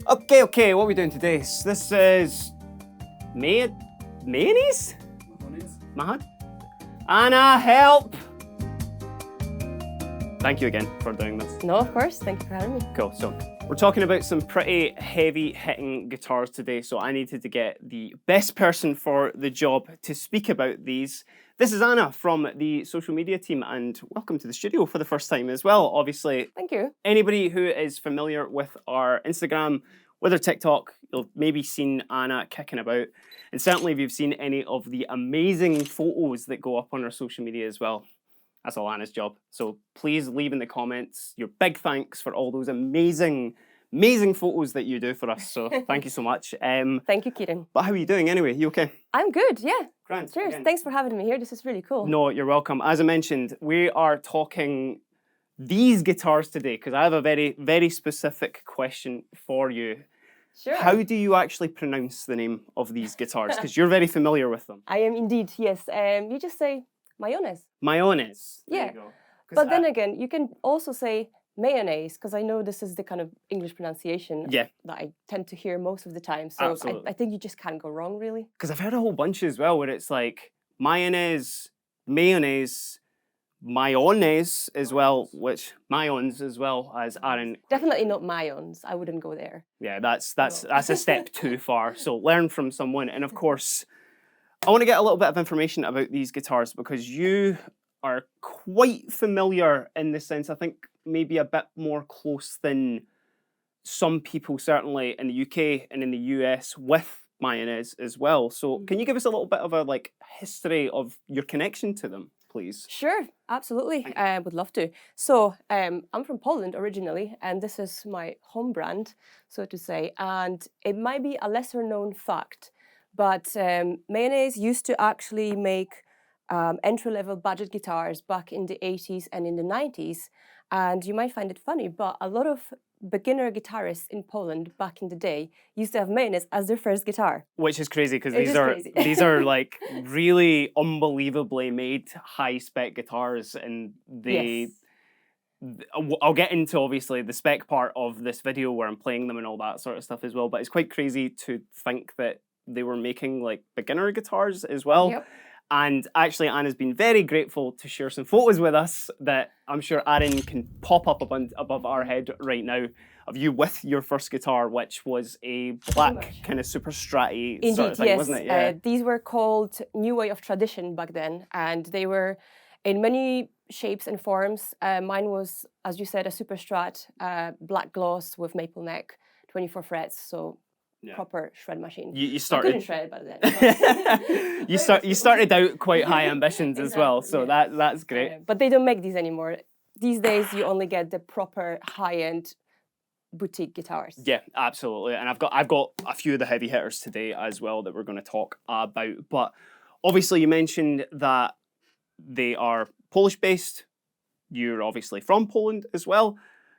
Okay, what are we doing today? So this is Mayonnaise? Mahad? Anna, help! Thank you again for doing this. No, of course. Thank you for having me. Cool, so we're talking about some pretty heavy hitting guitars today, so I needed to get the best person for the job to speak about these. This is Anna from the social media team, and welcome to the studio for the first time as well, obviously. Thank you. Anybody who is familiar with our Instagram, with our TikTok, you'll maybe seen Anna kicking about. And certainly if you've seen any of the amazing photos that go up on our social media as well, that's all Anna's job. So please leave in the comments your big thanks for all those amazing photos that you do for us. So thank you so much. Thank you, Keiran. But how are you doing anyway? You okay? I'm good, yeah. Grand. Cheers. Again. Thanks for having me here. This is really cool. No, you're welcome. As I mentioned, we are talking these guitars today because I have a very specific question for you. Sure. How do you actually pronounce the name of these guitars? Because you're very familiar with them. I am indeed, yes. You just say Mayones. Mayones. There Yeah. you go. But then again, you can also say mayonnaise, because I know this is the kind of English pronunciation that I tend to hear most of the time. So I think you just can't go wrong, really. Because I've heard a whole bunch as well where it's like mayonnaise, mayonnaise, Mayones as well, which Mayones as well as Aaron. Definitely not Mayones. I wouldn't go there. Yeah, that's a step too far. So learn from someone. And of course, I want to get a little bit of information about these guitars because you are quite familiar in the sense, I think maybe a bit more close than some people certainly in the UK and in the US with Mayones as well. So can you give us a little bit of a history of your connection to them, please? Sure, absolutely. I would love to. So I'm from Poland originally, and this is my home brand, so to say. And it might be a lesser known fact, but Mayones used to actually make entry-level budget guitars back in the 80s and in the 90s. And you might find it funny, but a lot of beginner guitarists in Poland back in the day used to have Mayones as their first guitar. Which is crazy because these are like really unbelievably made high-spec guitars, and they. Yes. I'll get into obviously the spec part of this video where I'm playing them and all that sort of stuff as well. But it's quite crazy to think that they were making like beginner guitars as well. Yep. And actually, Anna's been very grateful to share some photos with us that I'm sure Aaron can pop up above our head right now of you with your first guitar, which was a black kind of super stratty sort of thing, yes. wasn't it? Yeah. These were called New Way of Tradition back then, and they were in many shapes and forms. Mine was, as you said, a super strat, black gloss with maple neck, 24 frets, so proper shred machine. You started. I couldn't shred by then. You started out quite high ambitions as well, so that's great. But they don't make these anymore. These days, you only get the proper high-end boutique guitars. Yeah, absolutely. And I've got a few of the heavy hitters today as well that we're going to talk about. But obviously, you mentioned that they are Polish-based. You're obviously from Poland as well.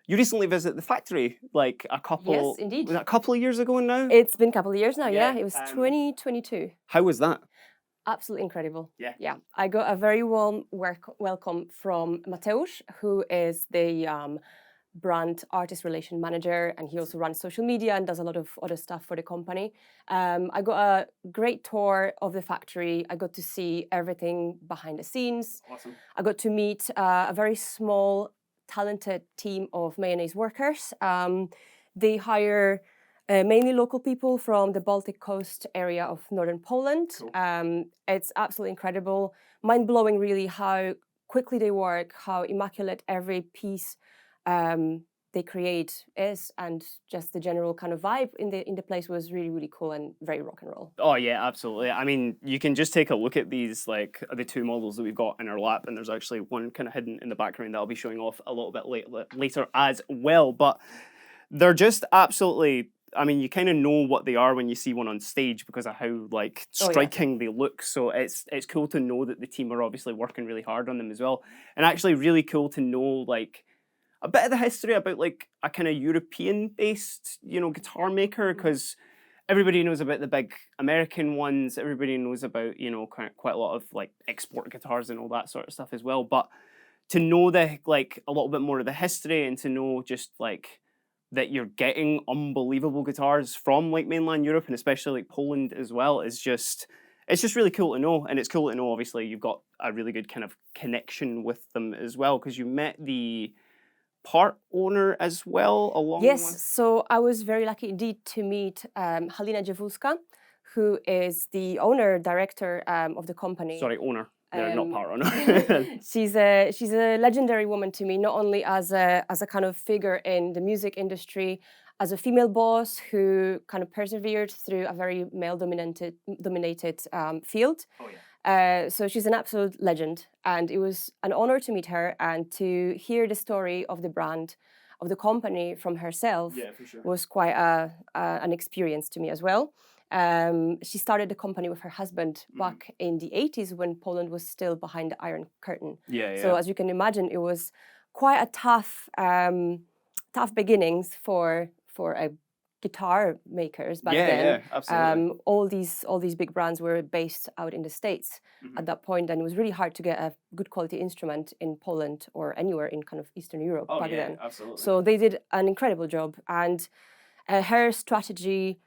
You recently visited the factory, like Yes, indeed. Was that a couple of years ago now? It's been a couple of years now, yeah. It was 2022. How was that? Absolutely incredible. Yeah. I got a very warm welcome from Mateusz, who is the brand artist relation manager, and he also runs social media and does a lot of other stuff for the company. I got a great tour of the factory. I got to see everything behind the scenes. Awesome. I got to meet a very small, talented team of Mayones workers. They hire mainly local people from the Baltic coast area of northern Poland. Cool. It's absolutely incredible, mind-blowing really how quickly they work, how immaculate every piece they create is, and just the general kind of vibe in the place was really, really cool and very rock and roll. Oh yeah, absolutely. I mean, you can just take a look at these, like the two models that we've got in our lap, and there's actually one kind of hidden in the background that I'll be showing off a little bit later as well. But they're just absolutely, I mean, you kind of know what they are when you see one on stage because of how striking they look. So it's cool to know that the team are obviously working really hard on them as well. And actually really cool to know like a bit of the history about like a kind of European-based, guitar maker, because everybody knows about the big American ones. Everybody knows about, quite a lot of like export guitars and all that sort of stuff as well. But to know a little bit more of the history and to know just like that you're getting unbelievable guitars from like mainland Europe and especially like Poland as well is just it's just really cool to know. And it's cool to know obviously you've got a really good kind of connection with them as well because you met the part owner as well along the Yes, one. so I was very lucky indeed to meet Halina Dziewulska, who is the owner director of the company. Sorry, owner. They're not part owner. she's a legendary woman to me, not only as a kind of figure in the music industry, as a female boss who kind of persevered through a very male dominated field. Oh yeah. So she's an absolute legend, and it was an honor to meet her and to hear the story of the brand, of the company from herself. Yeah, for sure. Was quite an experience to me as well. She started the company with her husband back in the 80s when Poland was still behind the Iron Curtain. Yeah, yeah. So as you can imagine, it was quite a tough beginnings for a guitar makers back then. Yeah, absolutely. All these big brands were based out in the States at that point, and it was really hard to get a good quality instrument in Poland or anywhere in kind of Eastern Europe back then. Absolutely. So they did an incredible job, and her strategy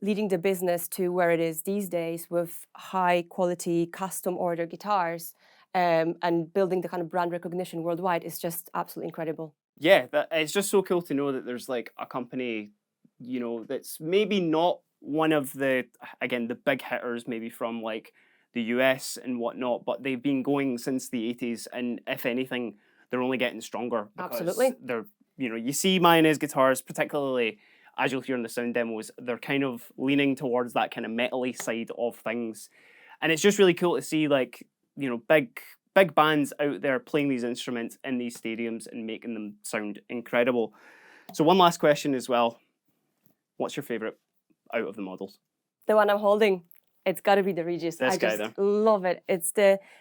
leading the business to where it is these days with high quality custom order guitars and building the kind of brand recognition worldwide is just absolutely incredible. Yeah, it's just so cool to know that there's like a company, you know, that's maybe not one of the, again, the big hitters maybe from like the US and whatnot, but they've been going since the 80s. And if anything, they're only getting stronger. Absolutely. They're, you know, you see Mayones guitars, particularly as you'll hear in the sound demos, they're kind of leaning towards that kind of metal-y side of things. And it's just really cool to see like, you know, big bands out there playing these instruments in these stadiums and making them sound incredible. So one last question as well. What's your favourite out of the models? The one I'm holding, it's got to be the Regius. I just love it.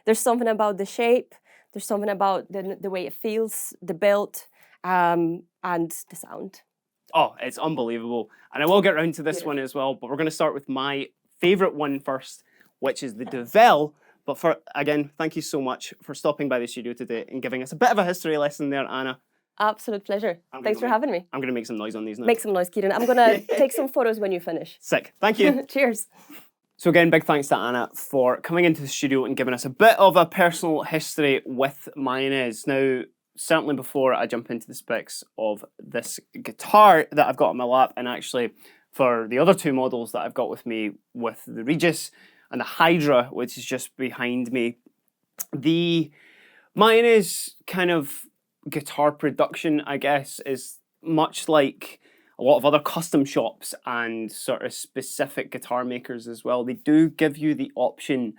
There's something about the shape, there's something about the way it feels, the build, and the sound. Oh, it's unbelievable. And I will get around to this one as well, but we're going to start with my favourite one first, which is the Duvell. But for again, thank you so much for stopping by the studio today and giving us a bit of a history lesson there, Anna. Absolute pleasure. Thanks for having me. I'm going to make some noise on these now. Make some noise, Keiran. I'm going to take some photos when you finish. Sick. Thank you. Cheers. So again, big thanks to Anna for coming into the studio and giving us a bit of a personal history with Mayones. Now, certainly before I jump into the specs of this guitar that I've got on my lap, and actually for the other two models that I've got with me with the Regius and the Hydra, which is just behind me, the Mayones kind of guitar production, I guess, is much like a lot of other custom shops and sort of specific guitar makers as well. They do give you the option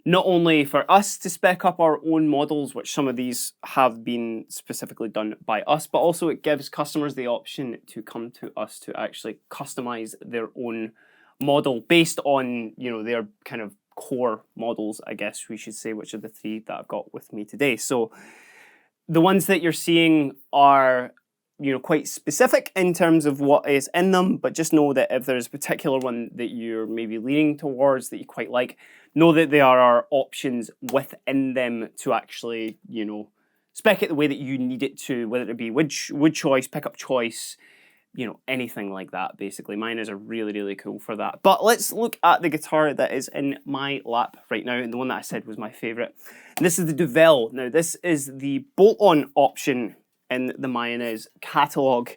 not only for us to spec up our own models, which some of these have been specifically done by us, but also it gives customers the option to come to us to actually customize their own model based on, you know, their kind of core models, I guess we should say, which are the three that I've got with me today. So the ones that you're seeing are, you know, quite specific in terms of what is in them, but just know that if there's a particular one that you're maybe leaning towards that you quite like, know that there are options within them to actually, you know, spec it the way that you need it to, whether it be wood choice, pickup choice, you know, anything like that, basically. Mayones are really, really cool for that. But let's look at the guitar that is in my lap right now, and the one that I said was my favourite. This is the Duvell. Now, this is the bolt-on option in the Mayones catalogue.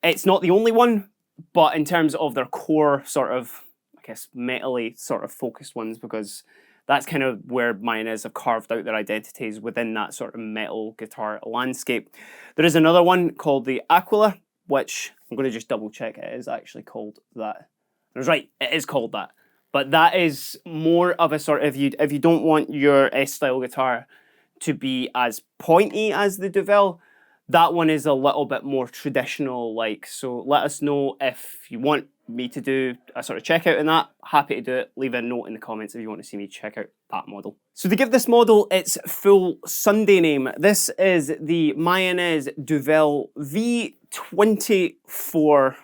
It's not the only one, but in terms of their core sort of, I guess, metal-y sort of focused ones, because that's kind of where Mayones have carved out their identities within that sort of metal guitar landscape. There is another one called the Aquila, which I'm going to just double check it is actually called that. I was right, it is called that. But that is more of a sort of, if you don't want your S-style guitar to be as pointy as the Duvell, that one is a little bit more traditional like. So let us know if you want me to do a sort of checkout in that. Happy to do it. Leave a note in the comments if you want to see me check out that model. So to give this model its full Sunday name, this is the Mayones Duvell V24,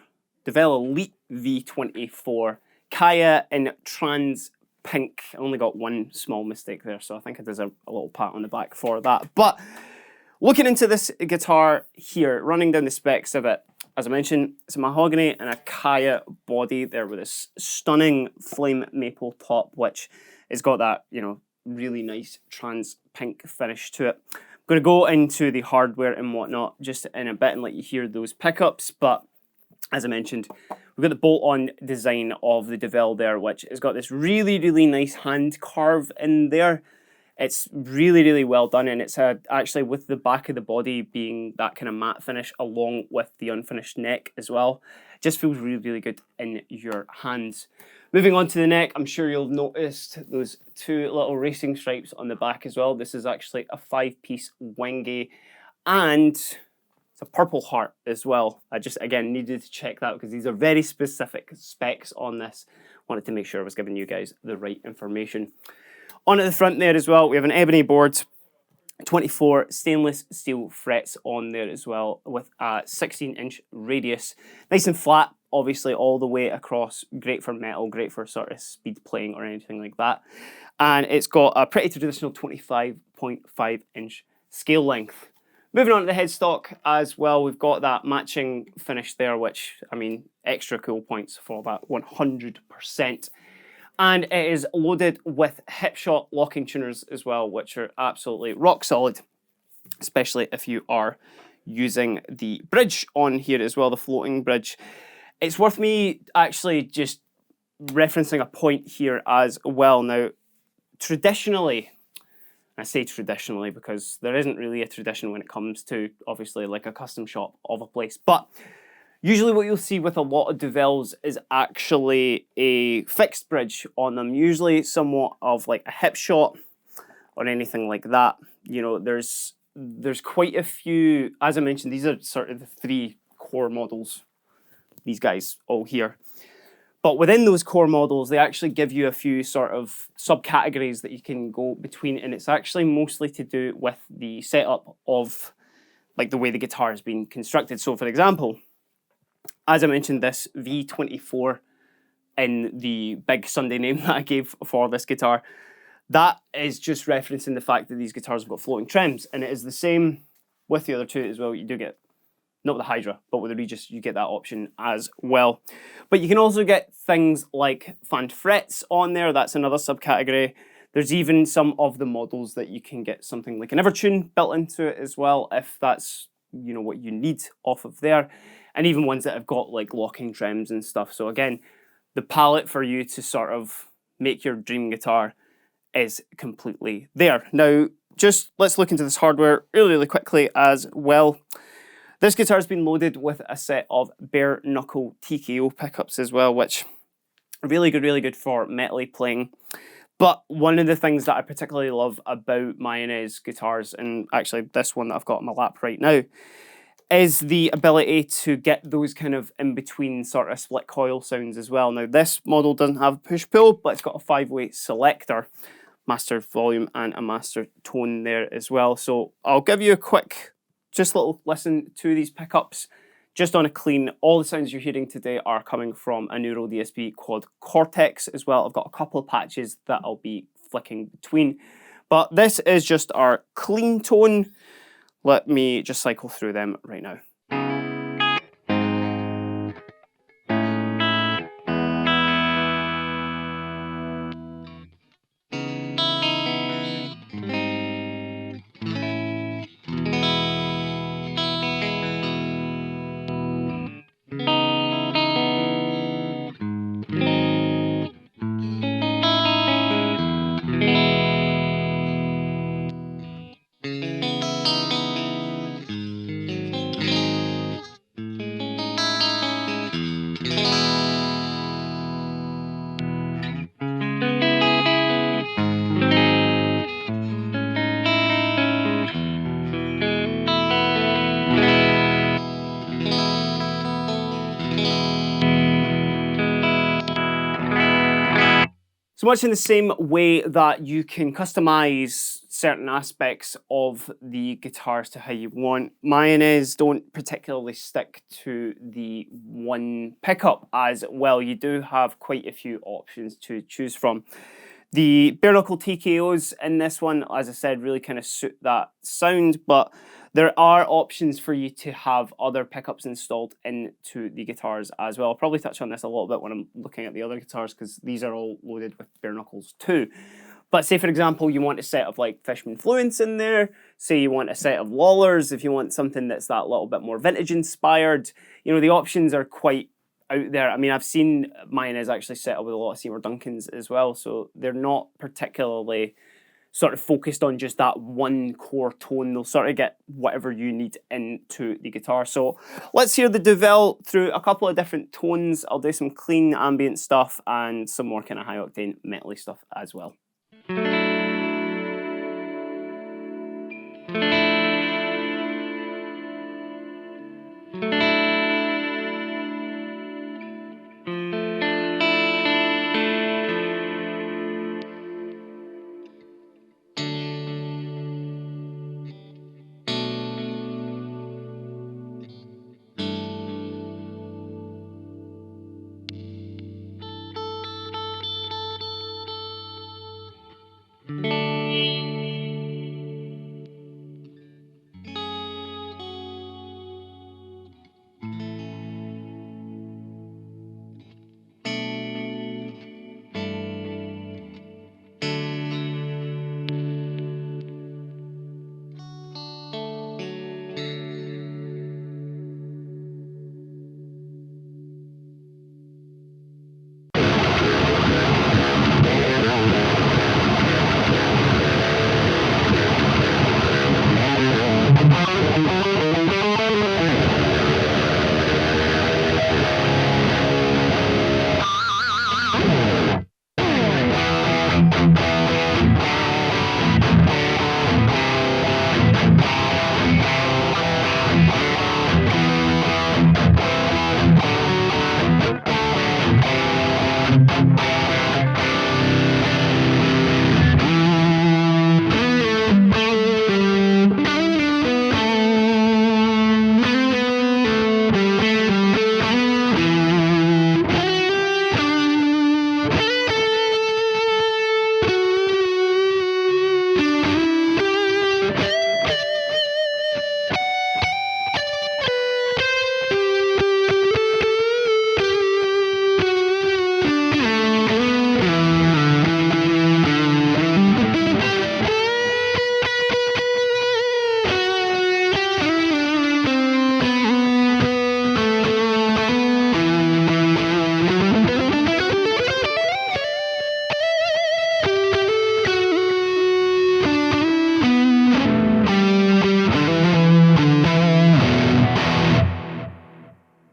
Duvell Elite V24, Kaya in trans pink. I only got one small mistake there, so I think I deserve a little pat on the back for that. But Looking into this guitar here, running down the specs of it, as I mentioned, it's a mahogany and a kaya body there with this stunning flame maple top, which has got that, you know, really nice trans pink finish to it. I'm going to go into the hardware and whatnot just in a bit and let you hear those pickups, but as I mentioned, we've got the bolt-on design of the Duvell there, which has got this really, really nice hand carve in there. It's really, really well done, and it's actually with the back of the body being that kind of matte finish along with the unfinished neck as well. It just feels really, really good in your hands. Moving on to the neck, I'm sure you'll have noticed those two little racing stripes on the back as well. This is actually a 5-piece wenge, and it's a purple heart as well. I just, again, needed to check that because these are very specific specs on this. Wanted to make sure I was giving you guys the right information. On at the front there as well, we have an ebony board, 24 stainless steel frets on there as well with a 16-inch radius. Nice and flat, obviously, all the way across. Great for metal, great for sort of speed playing or anything like that. And it's got a pretty traditional 25.5-inch scale length. Moving on to the headstock as well, we've got that matching finish there, which, I mean, extra cool points for that 100%. And it is loaded with hip shot locking tuners as well, which are absolutely rock solid, especially if you are using the bridge on here as well, the floating bridge. It's worth me actually just referencing a point here as well. Now, traditionally, I say traditionally because there isn't really a tradition when it comes to, obviously, like a custom shop of a place, but usually what you'll see with a lot of Duvells is actually a fixed bridge on them, usually somewhat of like a hip shot or anything like that. You know, there's quite a few, as I mentioned, these are sort of the 3 core models, these guys all here. But within those core models, they actually give you a few sort of subcategories that you can go between, and it's actually mostly to do with the setup of like the way the guitar has been constructed. So for example, as I mentioned, this V24 in the big Sunday name that I gave for this guitar, that is just referencing the fact that these guitars have got floating trims, and it is the same with the other two as well. You do get, not with the Hydra, but with the Regius, you get that option as well. But you can also get things like fanned frets on there. That's another subcategory. There's even some of the models that you can get something like an Evertune built into it as well, if that's, you know, what you need off of there. And even ones that have got like locking trims and stuff. So again, the palette for you to sort of make your dream guitar is completely there. Now, just let's look into this hardware really, really quickly as well. This guitar has been loaded with a set of bare knuckle TKO pickups as well, which are really good for metally playing. But one of the things that I particularly love about Mayones guitars, and actually this one that I've got on my lap right now, is the ability to get those kind of in-between sort of split coil sounds as well. Now, this model doesn't have push-pull, but it's got a 5-way selector, master volume and a master tone there as well. So I'll give you a quick, just little listen to these pickups. Just on a clean, all the sounds you're hearing today are coming from a Neuro DSP Quad Cortex as well. I've got a couple of patches that I'll be flicking between. But this is just our clean tone. Let me just cycle through them right now. So much in the same way that you can customize certain aspects of the guitars to how you want, Mayones don't particularly stick to the one pickup as well. You do have quite a few options to choose from. The bare knuckle TKOs in this one, as I said, really kind of suit that sound, but there are options for you to have other pickups installed into the guitars as well. I'll probably touch on this a little bit when I'm looking at the other guitars because these are all loaded with bare knuckles too. But say, for example, you want a set of like Fishman Fluence in there. Say you want a set of Lawlers, if you want something that's that little bit more vintage inspired. You know, the options are quite out there. I mean, I've seen Mayones actually set up with a lot of Seymour Duncans as well, so they're not particularly sort of focused on just that one core tone. They'll sort of get whatever you need into the guitar. So let's hear the Duvell through a couple of different tones. I'll do some clean ambient stuff and some more kind of high octane metally stuff as well.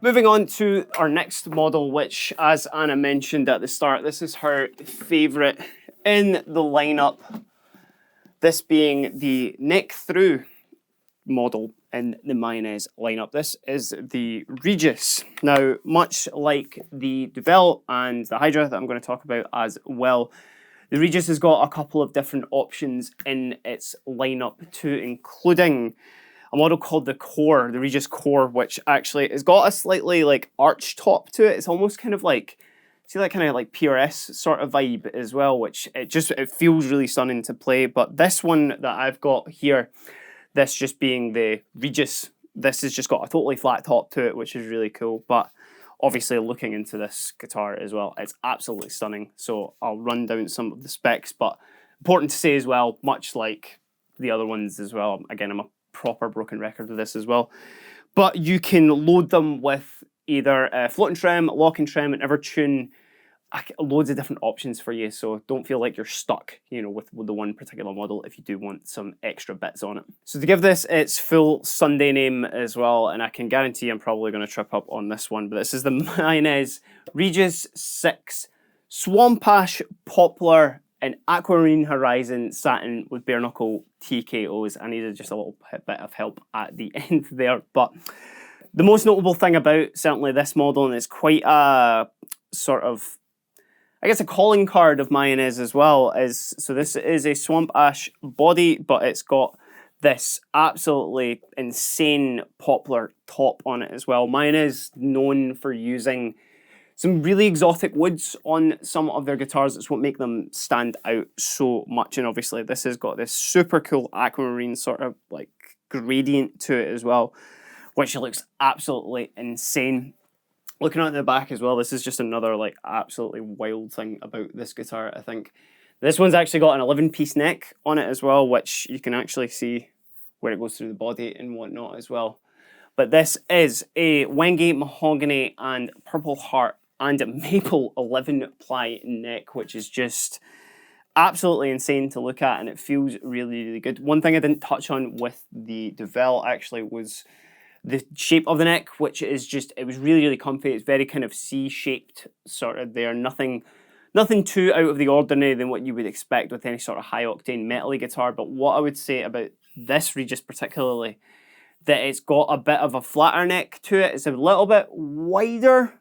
Moving on to our next model, which, as Anna mentioned at the start, this is her favourite in the lineup. This being the neck through model in the Mayones lineup. This is the Regius. Now, much like the Duvell and the Hydra that I'm going to talk about as well, the Regius has got a couple of different options in its lineup too, including a model called the Core, the Regius Core, which actually has got a slightly like arch top to it. It's almost kind of like, see that kind of like PRS sort of vibe as well, which it feels really stunning to play. But this one that I've got here, this just being the Regius, this has just got a totally flat top to it, which is really cool. But obviously looking into this guitar as well, it's absolutely stunning. So I'll run down some of the specs, but important to say as well, much like the other ones as well, again, I'm a proper broken record of this as well, but you can load them with either float and trem, lock and trem, and Evertune. Loads of different options for you, so don't feel like you're stuck, you know, with the one particular model if you do want some extra bits on it. So to give this its full Sunday name as well, and I can guarantee I'm probably going to trip up on this one, but this is the Mayones Regius 6 Swamp Ash Poplar and Aquamarine Horizon Satin with bare knuckle TKOs. I needed just a little bit of help at the end there, but the most notable thing about certainly this model, and it's quite a sort of, I guess, a calling card of Mayones as well, is, so this is a Swamp Ash body, but it's got this absolutely insane poplar top on it as well. Mayones known for using some really exotic woods on some of their guitars. It's what make them stand out so much. And obviously this has got this super cool aquamarine sort of like gradient to it as well, which looks absolutely insane. Looking at the back as well, this is just another like absolutely wild thing about this guitar, I think. This one's actually got an 11-piece neck on it as well, which you can actually see where it goes through the body and whatnot as well. But this is a Wenge mahogany and Purple Heart and maple 11-ply neck, which is just absolutely insane to look at, and it feels really, really good. One thing I didn't touch on with the Duvell actually was the shape of the neck, which is just, it was really, really comfy. It's very kind of C-shaped sort of there. Nothing too out of the ordinary than what you would expect with any sort of high-octane metal-y guitar. But what I would say about this Regius particularly, that it's got a bit of a flatter neck to it. It's a little bit wider,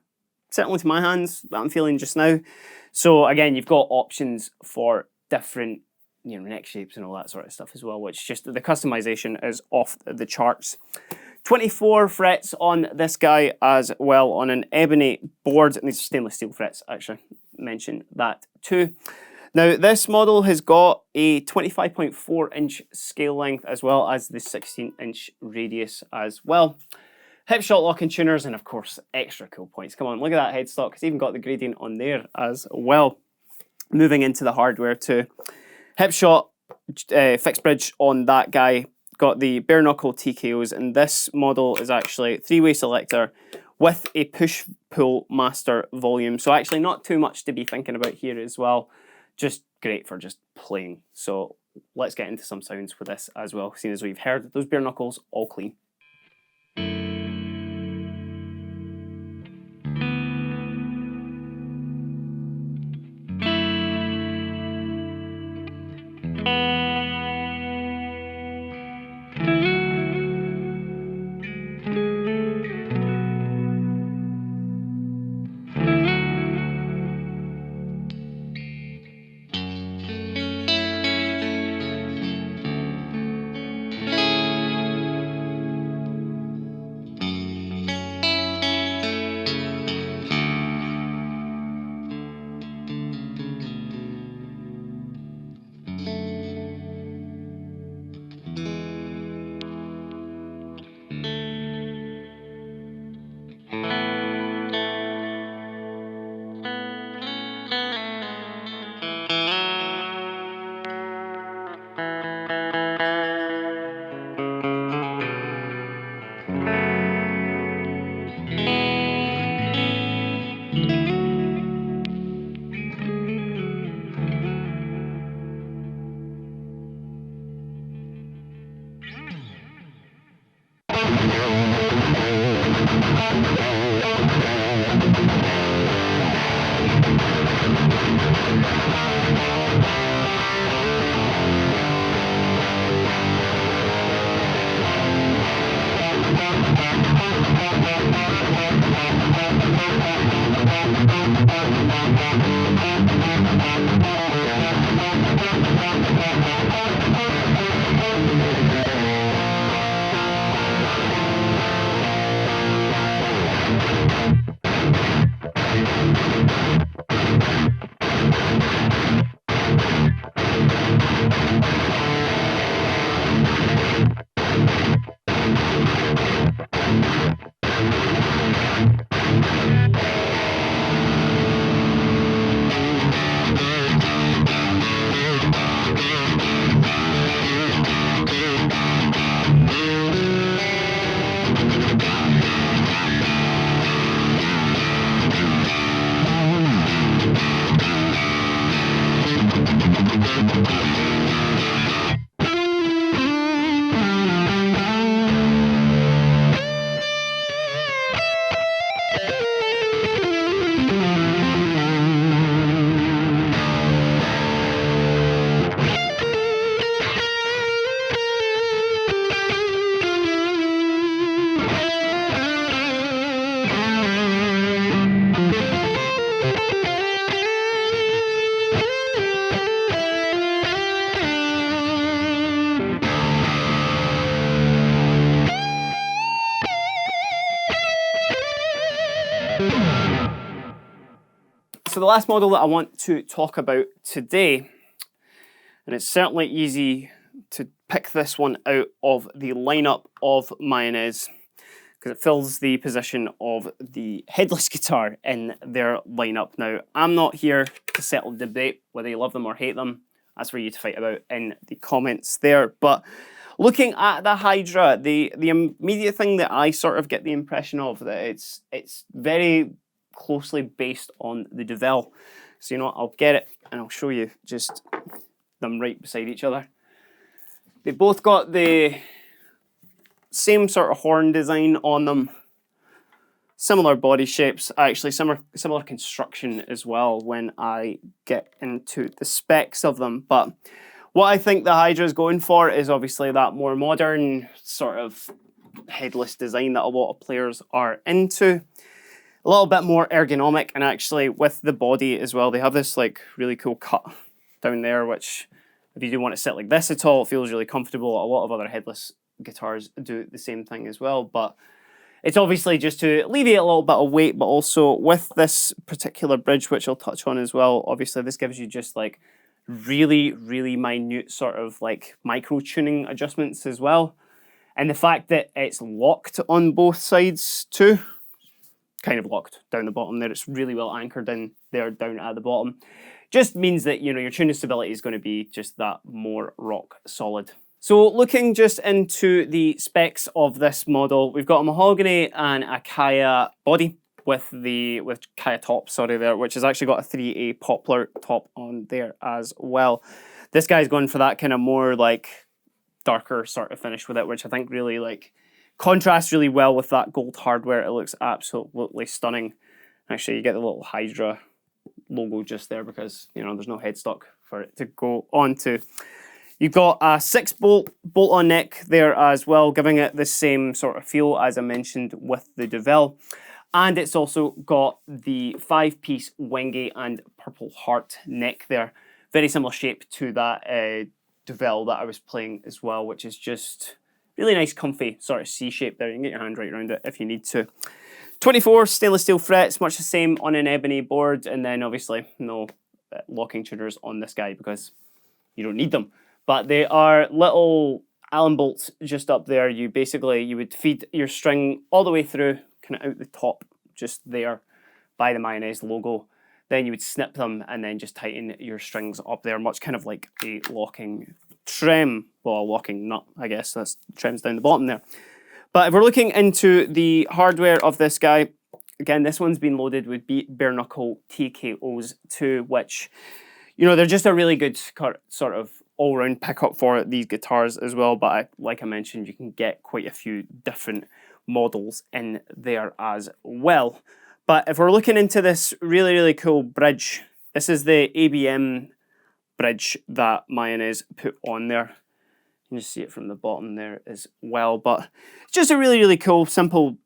certainly to my hands, that I'm feeling just now. So again, you've got options for different, you know, neck shapes and all that sort of stuff as well, which just the customization is off the charts. 24 frets on this guy as well on an ebony board, and these are stainless steel frets, actually, mention that too. Now this model has got a 25.4-inch scale length as well as the 16-inch radius as well. Hip shot locking tuners and of course extra cool points. Come on, look at that headstock. It's even got the gradient on there as well. Moving into the hardware too. Hip shot fixed bridge on that guy. Got the bare knuckle TKOs, and this model is actually 3-way selector with a push-pull master volume. So actually not too much to be thinking about here as well. Just great for just playing. So let's get into some sounds for this as well, seeing as we've heard those bare knuckles all clean. so the last model that I want to talk about today, and it's certainly easy to pick this one out of the lineup of Mayones, because it fills the position of the headless guitar in their lineup. Now, I'm not here to settle the debate whether you love them or hate them. That's for you to fight about in the comments there. But looking at the Hydra, the immediate thing that I sort of get the impression of that it's very closely based on the Duvell. So you know what, I'll get it and I'll show you just them right beside each other. They both got the same sort of horn design on them, similar body shapes, actually similar construction as well when I get into the specs of them. But what I think the Hydra is going for is obviously that more modern sort of headless design that a lot of players are into. A little bit more ergonomic, and actually with the body as well, they have this like really cool cut down there, which if you do want to sit like this at all, it feels really comfortable. A lot of other headless guitars do the same thing as well, but it's obviously just to alleviate a little bit of weight, but also with this particular bridge, which I'll touch on as well, obviously this gives you just like really, really minute sort of like micro tuning adjustments as well. And the fact that it's locked on both sides too, kind of locked down the bottom there, it's really well anchored in there down at the bottom, just means that, you know, your tuning stability is going to be just that more rock solid. So looking just into the specs of this model, we've got a mahogany and a Kaya body with Kaya top, there, which has actually got a 3A poplar top on there as well. This guy's going for that kind of more like darker sort of finish with it, which I think really like contrasts really well with that gold hardware. It looks absolutely stunning. Actually, you get the little Hydra logo just there because, you know, there's no headstock for it to go onto. You've got a 6-bolt bolt-on neck there as well, giving it the same sort of feel as I mentioned with the Duvell. And it's also got the 5-piece Wenge and Purple Heart neck there. Very similar shape to that Duvell that I was playing as well, which is just really nice, comfy sort of C shape there. You can get your hand right around it if you need to. 24 stainless steel frets, much the same on an ebony board, and then obviously no locking tuners on this guy because you don't need them. But they are little Allen bolts just up there. You would feed your string all the way through, kind of out the top, just there by the Mayones logo. Then you would snip them and then just tighten your strings up there, much kind of like a locking trem, well, a locking nut, I guess. That's trems down the bottom there. But if we're looking into the hardware of this guy, again, this one's been loaded with bare knuckle TKOs too, which, you know, they're just a really good sort of all-round pickup for these guitars as well. But like I mentioned, you can get quite a few different models in there as well. But if we're looking into this really, really cool bridge, this is the ABM bridge that Mayones put on there. You can just see it from the bottom there as well. But it's just a really, really cool, simple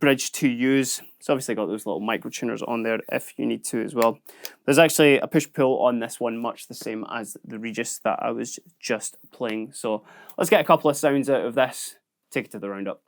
bridge to use. It's obviously got those little micro tuners on there if you need to as well. There's actually a push-pull on this one, much the same as the Regius that I was just playing. So let's get a couple of sounds out of this, take it to the roundup.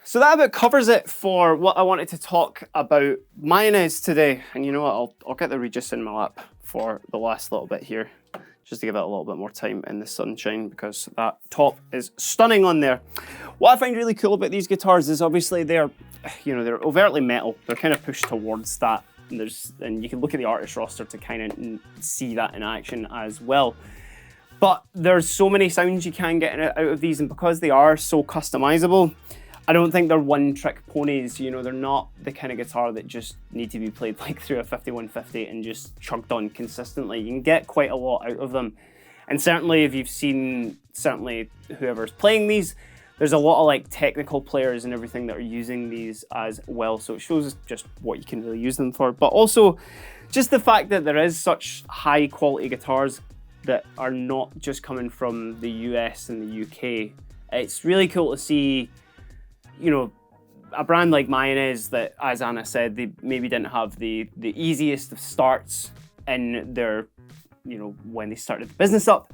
So that about covers it for what I wanted to talk about Mayones today. And you know what, I'll get the Regius in my lap for the last little bit here, just to give it a little bit more time in the sunshine, because that top is stunning on there. What I find really cool about these guitars is obviously they're overtly metal. They're kind of pushed towards that. And you can look at the artist roster to kind of see that in action as well. But there's so many sounds you can get out of these, and because they are so customizable, I don't think they're one-trick ponies. You know, they're not the kind of guitar that just need to be played like through a 5150 and just chugged on consistently. You can get quite a lot out of them. And certainly if you've seen, whoever's playing these, there's a lot of like technical players and everything that are using these as well. So it shows just what you can really use them for. But also just the fact that there is such high quality guitars that are not just coming from the US and the UK. It's really cool to see, you know, a brand like Mayones that, as Anna said, they maybe didn't have the easiest of starts in their, you know, when they started the business up.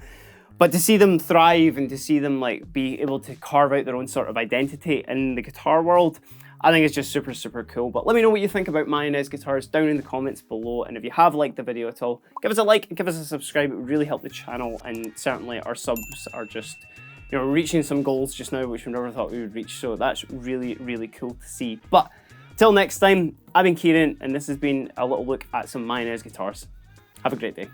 But to see them thrive and to see them like be able to carve out their own sort of identity in the guitar world, I think it's just super, super cool. But let me know what you think about Mayones guitars down in the comments below. And if you have liked the video at all, give us a like and give us a subscribe. It would really help the channel. And certainly our subs are just, you know, reaching some goals just now, which we never thought we would reach. So that's really, really cool to see. But till next time, I've been Keiran, and this has been a little look at some Mayones guitars. Have a great day.